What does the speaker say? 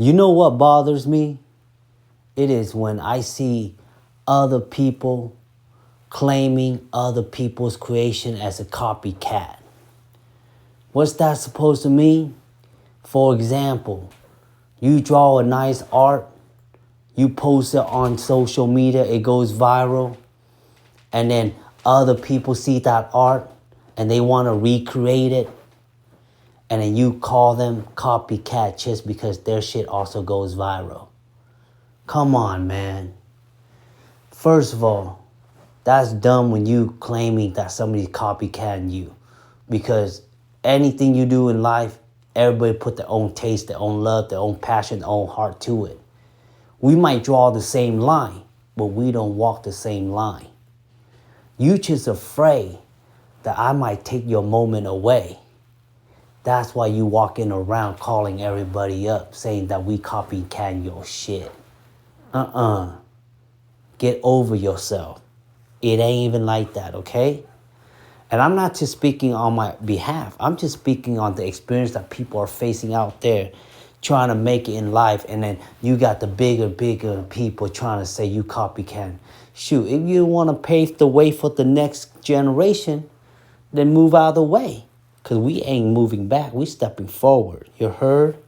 You know what bothers me? It is when I see other people claiming other people's creation as a copycat. What's that supposed to mean? For example, you draw a nice art, you post it on social media, it goes viral, and then other people see that art and they want to recreate it, and then you call them copycat just because their shit also goes viral. Come on, man. First of all, that's dumb when you claiming that somebody's copycatting you, because anything you do in life, everybody put their own taste, their own love, their own passion, their own heart to it. We might draw the same line, but we don't walk the same line. You just afraid that I might take your moment away. That's why you walking around calling everybody up, saying that we copycat your shit. Get over yourself. It ain't even like that, okay? And I'm not just speaking on my behalf. I'm just speaking on the experience that people are facing out there, trying to make it in life. And then you got the bigger people trying to say you copycat. Shoot, if you want to pave the way for the next generation, then move out of the way. Because we ain't moving back. We stepping forward. You heard?